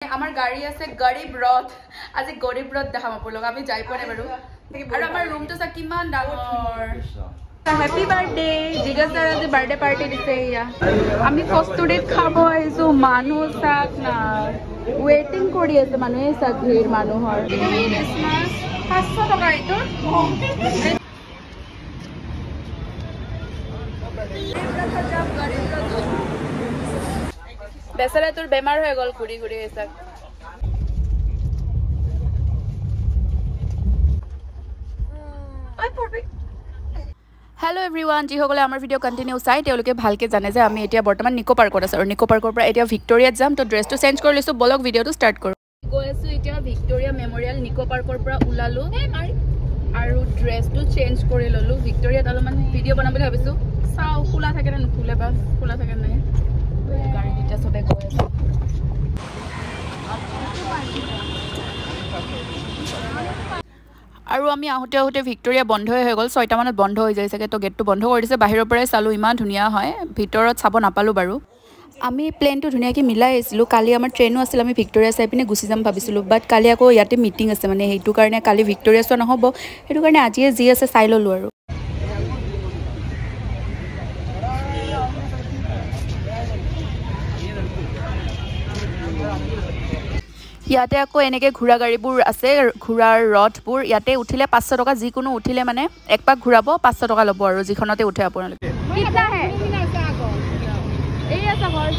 আমাৰ গাড়ি আছে গৰিব ৰথ আজি গৰিব ৰথ দেখাম আপোনালোক আমি যাই পোৱা নাই বাৰু আৰু আমাৰ ৰুমটো চা কিমান ডাঙৰ হ্যাপি বাৰ্থডে জিগাস স্যাৰ আজি বাৰ্থডে পাৰ্টি দিছে ইয়া আমি কষ্টুৰিত খাব আহিছো মানুহ চাক না ওয়েটিং কৰি আছে মানুহে চাক ভিৰ মানুহৰ ক্ৰিসমাস 500 টকা এইটো বেচারা তোর বেমার হয়ে গল ঘুরি ঘুরি এসে हेलो एवरीवन जी सकले आमार भिडिओ कन्टिन्यू चाइ तेलुके भालके जाने जे आमी एटिया बर्तमान निको पार्कत आछो निको पार्कर পৰা एटिया ভিক্টোৰিয়াত যাম তো ড্ৰেছটো চেঞ্জ কৰি লৈছো ব্লগ ভিডিওটো স্টাर्ट কৰো গৈ আছো এতিয়া ভিক্টোৰিয়া মেমোৰিয়েল নিকো পাৰ্কৰ পৰা উলালো আৰু ড্ৰেছটো চেঞ্জ কৰি ললো ভিক্টোৰিয়াত অলপমান ভিডিও বনাম বুলি ভাবিছো চাও খোলা থাকে না নুখুলে বা খোলা থাকে নাই গাড়ী দিটা সবে গৈ আছে আৰু আমি আহোতে আহোতে ভিক্টোৰিয়া বন্ধ হৈ গল 6টা মানত বন্ধ হৈ যায় থাকে তো গেটটো বন্ধ কৰি দিছে বাহিৰৰ পৰাই চালো ইমান ধুনিয়া হয় ভিতৰত চাব নাপালো বাৰু আমি প্লেনটো ধুনিয়াকৈ মিলাই আছিলো কালি আমাৰ ট্ৰেইনো আছিল আমি ভিক্টোৰিয়া চাই পিনে গুচি যাম ভাবিছিলো বাট কালি আকৌ ইয়াতে মিটিং আছে মানে সেইটো কাৰণে কালি ভিক্টোৰিয়া চোৱা নহব সেইটো কাৰণে আজিয়ে যি আছে চাই ললো আৰু ইয়াতে আকৌ এনেকে ঘোৰা গাড়ীবোৰ আছে ঘোৰাৰ ৰথবোৰ ইয়াতে উঠিলে 500 টকা যিকোনো উঠিলে মানে এক পাক ঘূৰাব 500 টকা ল'ব আৰু যিখনতে উঠে আপোনালোকে কিটা হে এই আছে ঘৰ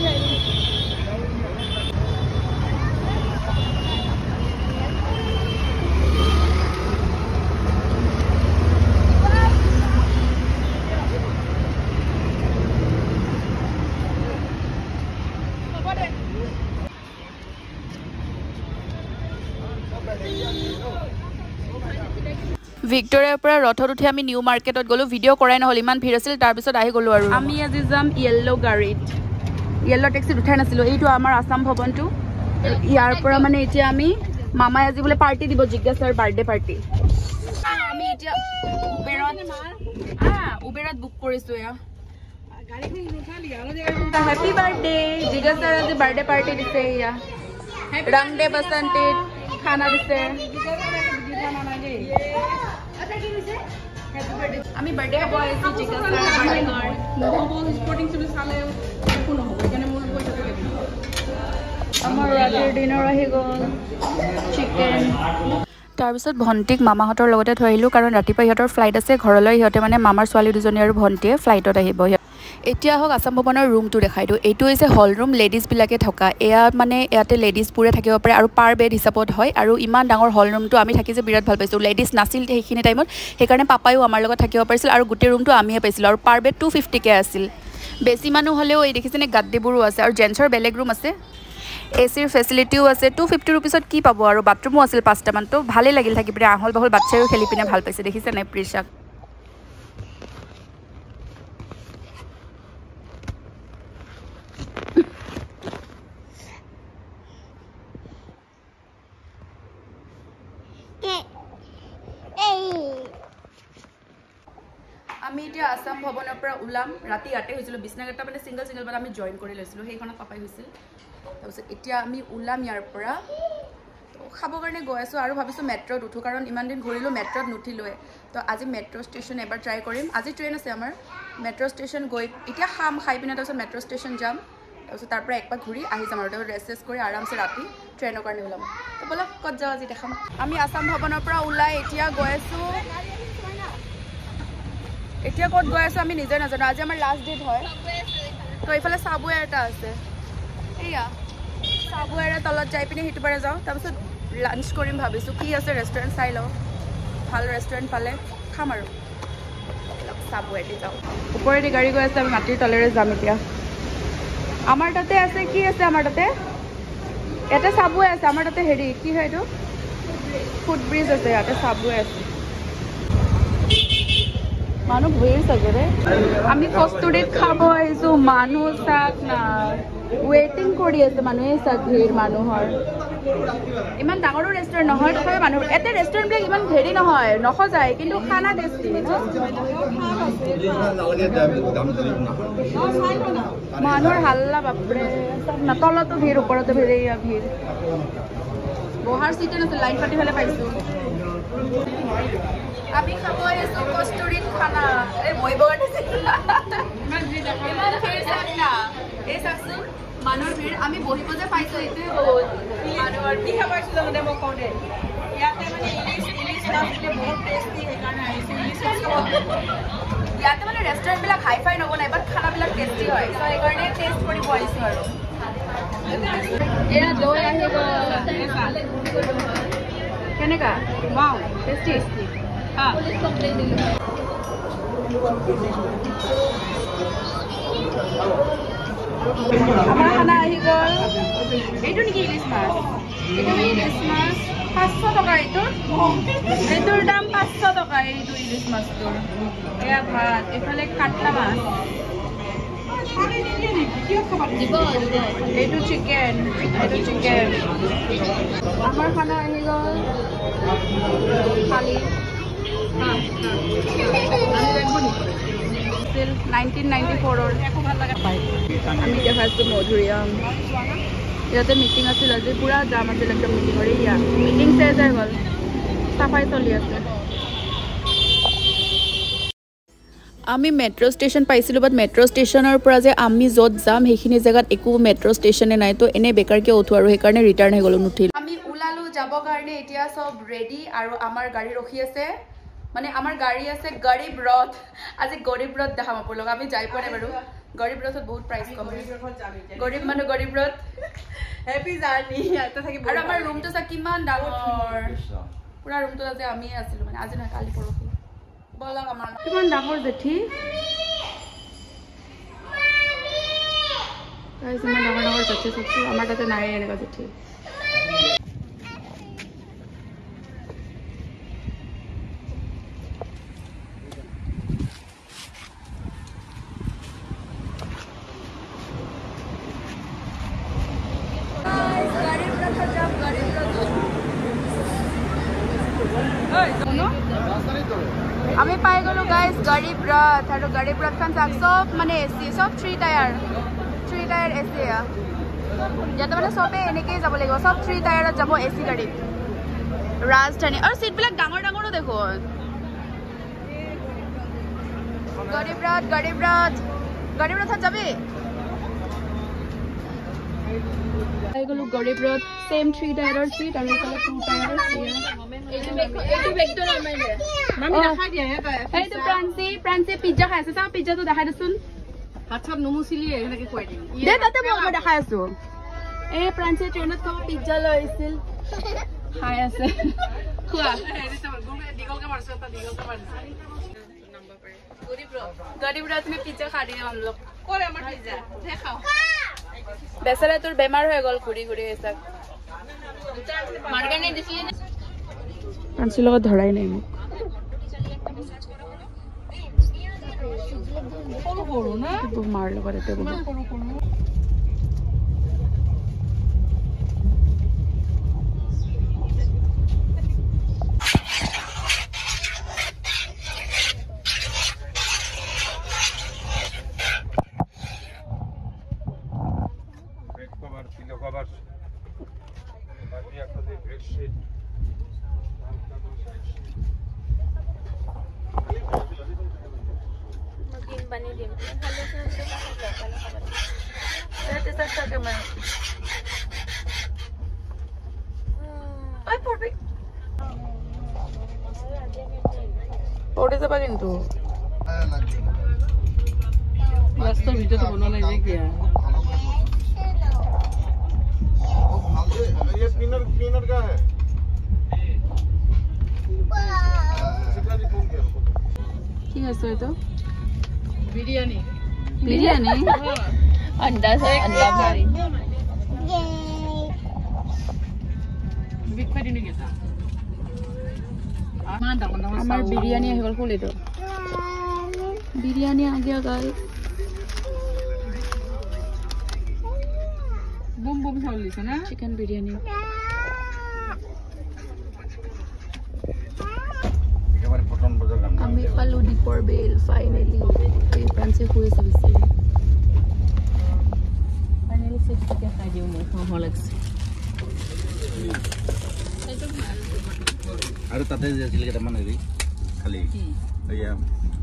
ভিক্টোৰিয়াৰ পৰা ৰথত উঠি আমি নিউ মাৰ্কেটত গলো ভিডিও কৰাই নহল ইমান ভিৰ আছিল তাৰ পিছত আহি গলো আৰু আমি আজি যাম ইয়েলো গাড়ীত ইয়েলো ট্যাক্সি উঠাই নাছিলো এইটো আমাৰ আসাম ভৱনটো ইয়াৰ পৰা মানে এতিয়া আমি মামাই আজি বলে পাৰ্টি দিব জিজ্ঞাসাৰ বাৰ্থডে পাৰ্টি আমি এতিয়া উবেৰত বুক কৰিছো ইয়া হ্যাপি বাৰ্থডে জিজ্ঞাসাৰ আজি বাৰ্থডে পাৰ্টি দিছে ইয়া ৰং দে বসন্তিত খানা দিছে আমি বাৰ্থডে খাব আহিছো জিজ্ঞাসাৰ বাৰ্থডে গাৰ্ড নহব স্পৰ্টিং চুলি চালে একো নহব এখানে মোৰ পইচাটো লাগিব আমাৰ ৰাতিৰ ডিনাৰ আহি গ'ল চিকেন তাৰপিছত ভণ্টিক মামাহঁতৰ লগতে থৈ আহিলোঁ কাৰণ ৰাতিপুৱা ইহঁতৰ ফ্লাইট আছে ঘৰলৈ ইহঁতে মানে মামাৰ ছোৱালী দুজনী আৰু ভণ্টিয়ে ফ্লাইটত আহিব এতিয়া হওক আসাম ভৱনৰ ৰুমটো দেখাই দিওঁ এইটো হৈছে হল ৰুম লেডিজবিলাকে থকা এয়া মানে ইয়াতে লেডিজবোৰে থাকিব পাৰে আৰু পাৰ বেড হিচাপত হয় আৰু ইমান ডাঙৰ হল ৰুমটো আমি থাকি যে বিৰাট ভাল পাইছোঁ লেডিজ নাছিল সেইখিনি টাইমত সেইকাৰণে পাপায়ো আমাৰ লগত থাকিব পাৰিছিল আৰু গোটেই ৰুমটো আমিয়ে পাইছিলোঁ আৰু পাৰ বেড 250কে আছিল বেছি মানুহ হ'লেও এই দেখিছেনে গাদ্দিবোৰো আছে আৰু জেন্টছৰ বেলেগ ৰুম আছে এচিৰ ফেচিলিটিও আছে 250 ৰুপিছত কি পাব আৰু বাথৰুমো আছিল 5টামান তো ভালেই লাগিল থাকি পিনে আহল বাহল বাচ্চায়ো খেলি পিনে ভাল পাইছে দেখিছে নাই প্ৰিশাক আমি এতিয়া আসাম ভৱনৰ পৰা ওলাম ৰাতি ইয়াতে হৈছিল বিছনাঘাটা মানে সিঙ্গল বাট আমি জয়েন কৰি লৈছিলোঁ সেইখনত পাপাই হৈছিল তাৰপিছত এতিয়া আমি ওলাম ইয়াৰ পৰা তো খাবৰ কাৰণে গৈ আছোঁ আৰু ভাবিছোঁ মেট্ৰত উঠোঁ কাৰণ ইমান দিন ঘূৰিলোঁ মেট্ৰত নুঠিলোৱে তো আজি মেট্ৰ' ষ্টেচন এবাৰ ট্ৰাই কৰিম আজি ট্ৰেইন আছে আমাৰ মেট্ৰ' ষ্টেচন গৈ এতিয়া খাই পিনে তাৰপিছত মেট্ৰ' ষ্টেচন যাম তাৰপিছত তাৰ পৰা একপাক ঘূৰি আহি যাম আৰু তাৰপিছত ৰেষ্ট কৰি আৰামছে ৰাতি ট্ৰেইনৰ কাৰণে ওলাম তো ব'লক ক'ত যাওঁ আজি দেখাম আমি আসাম ভৱনৰ পৰা ওলাই এতিয়া গৈ আছোঁ এতিয়া ক'ত গৈ আছোঁ আমি নিজে নাজানো আজি আমাৰ লাষ্ট ডেট হয় তো এইফালে চাবৱে এটা আছে এয়া চাবৱেৰে তলত যাই পিনে সেইটো পাৰে যাওঁ তাৰপিছত লাঞ্চ কৰিম ভাবিছোঁ কি আছে ৰেষ্টুৰেণ্ট চাই লওঁ ভাল ৰেষ্টুৰেণ্ট পালে খাম আৰু চাবৱেদি যাওঁ ওপৰেদি গাড়ী গৈ আছে আমি মাটিৰ তলেৰে যাম এতিয়া আমাৰ তাতে আছে কি আছে আমাৰ তাতে ইয়াতে চাবৱে আছে আমাৰ তাতে হেৰি কি হয় এইটো ফুট ব্ৰিজ আছে ইয়াতে চাবৱে আছে মানুহ ভিৰ চাগে আমি কষ্টুৰিত খাব আহিছোঁ মানুহ চাক না ওয়েটিং কৰি আছে মানুহে চাক ভিৰ মানুহৰ ইমান ডাঙৰো ৰেষ্টুৰেণ্ট নহয় তথাপি মানুহ এতে ৰেষ্টুৰেণ্টবিলাক ইমান হেৰি নহয় নসজায় কিন্তু খানা টেষ্টি মানুহৰ হাল্লা বাপৰে তলতো ভিৰ ওপৰতো ভিৰ ভিৰ বহাৰ চিটে নাছিল লাইন পাতি পেলাই পাইছোঁ আমি খাব আহিছোঁ কষ্টুৰিত খানা এই মই বগাইছে এই চাওকচোন মানুহৰ ভিৰ আমি বহিব যে পাইছোঁ এইটোৱে বহুত মানুহৰ কি খাব আহিছোঁ জানো মই কওঁ দে ইয়াতে মানে ইলিছ মাছবিলাক বহুত টেষ্টি সেইকাৰণে আহিছোঁ ইয়াতে মানে ৰেষ্টুৰেণ্টবিলাক হাই ফাই নবনাই বাট খানাবিলাক টেষ্টি হয় চ' সেইকাৰণে টেষ্ট কৰিব আহিছোঁ আৰু এয়া দৈ আহি গ'ল কেনেকা ৱাও টেষ্টি আমাৰ খানা আহি গ'ল এইটো নেকি ইলিছ মাছ এইটো ইলিছ মাছ 500 টকা এইটোৰ দাম 500 টকা এইটো ইলিছ মাছটোৰ এয়া ভাত এইফালে কাটলা মাছ এইটো চিকেন আমাৰ খানা আহি গ'ল থালি 1994 আমি দেখাইছোঁ মধুৰিআম ইয়াতে মিটিং আছিল আজি পুৰা জাম আছিল একদম মিটিঙৰ এয়া মিটিং শেষ হৈ গ'ল চাফাই চলি আছে আমি মেট্ৰ' ষ্টেচন পাইছিলোঁ বাট মেট্ৰ' ষ্টেচনৰ পৰা যে আমি য'ত যাম সেইখিনি জেগাত একো মেট্ৰ' ষ্টেচনে নাই তো এনেই বেকাৰকৈ উঠোঁ আৰু সেইকাৰণে ৰিটাৰ্ণ হৈ গ'লোঁ নুঠিল আমি ওলালোঁ যাবৰ কাৰণে এতিয়া চব ৰেডি আৰু আমাৰ গাড়ী ৰখি আছে মানে আমাৰ গাড়ী আছে গৰীব ৰথ আজি গৰীব ৰথ দেখাম আপোনালোক আমি যাই পোৱা নাই বাৰু গৰীব ৰথত বহুত প্ৰাইচ কম গৰীব মানুহ গৰীব ৰথ হেপী জাৰ্নি আৰু আমাৰ ৰুমটো চা কিমান ডাঙৰ পুৰা ৰুমটো আজি আমিয়ে আছিলোঁ মানে আজি নহয় কালি পৰহি বলক আমাৰ কিমান ডাঙৰ জেঠি ইমান ডাঙৰ ডাঙৰ জেঠি চবটো আমাৰ তাতে নাই এনেকুৱা জেঠি আমি পাই গ'লো গাইজ গৰীব ৰথ আৰু গৰীব ৰথখন চাওক চব মানে এচি চব 3 টায়াৰ এচি ইয়াতে মানে চবেই এনেকেই যাব লাগিব চব 3 টায়াৰত যাব এচি গাড়ীত ৰাজধানী আৰু চিটবিলাক ডাঙৰ ডাঙৰো দেখোন গৰীব ৰথত যাবি পাই গ'লো গৰীব ৰথ চেম 3 টায়াৰৰ চিট আৰু এইফালে 2 টায়াৰৰ চিট প্ৰাঞ্চি পিজ্জা খাই আছে চাওঁ পিজ্জাটো দেখাই দেচোন হাত চাত নুমুচিলি এনেকে খুৱাই দিম দে তাতে মই দেখাই আছো এই প্ৰাঞ্চি ট্ৰেইনত খাব পিজ্জা লৈ আহিছিল খাই আছে খোৱা गरीब रात में पिज्जा खा रही है हम लोग बेचारा তোর বেমার হয়ে গল ঘুরি ঘুরি এসব মার্কা নাই দিছিলি না পাঁচি লগত ধৰাই নাই মোক সৰু সৰু না মাৰ লগত এতে বহুত সৰু সৰু পড়ে যাবা কিন্তু রাস্তার ভিতরে বনা নাই যে কি ये क्लीनर का है ठीक है तो बिरयानी अंडा से अंडा भारी बिग पैटी नहीं केसा हमार बिरयानी है गल खोले तो बिरयानी आ गया गाइस बम बम चावल लिखा ना चिकन बिरयानी আমি পালো দীপৰ বেল ফাইনেলি এই পাঞ্চে খুইছে বেছি ফাইনেলি চিপছকে খাই দিও মই খাও লাগছে আৰু তাতে যে আছিল কেইটামান হেৰি খালি এয়া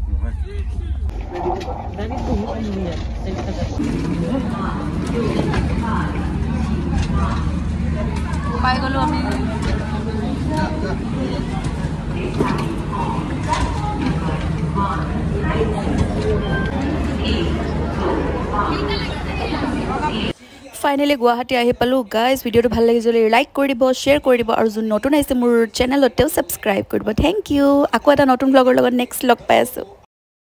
নহয় গাড়ীত বহু পানী দিয়া পাই গলো আমি ফাইনেলি গুৱাহাটী আহি পালো গাইজ ভিডিঅ'টো ভাল লাগিলে লাইক কৰি দিব শ্বেয়াৰ কৰি দিব আৰু যোন নতুন আহিছে মোৰ চেনেলতেও ছাবস্ক্ৰাইব কৰিব থেংক ইউ আকৌ এটা নতুন ব্লগৰ লগত নেক্সট লগ পাই আছো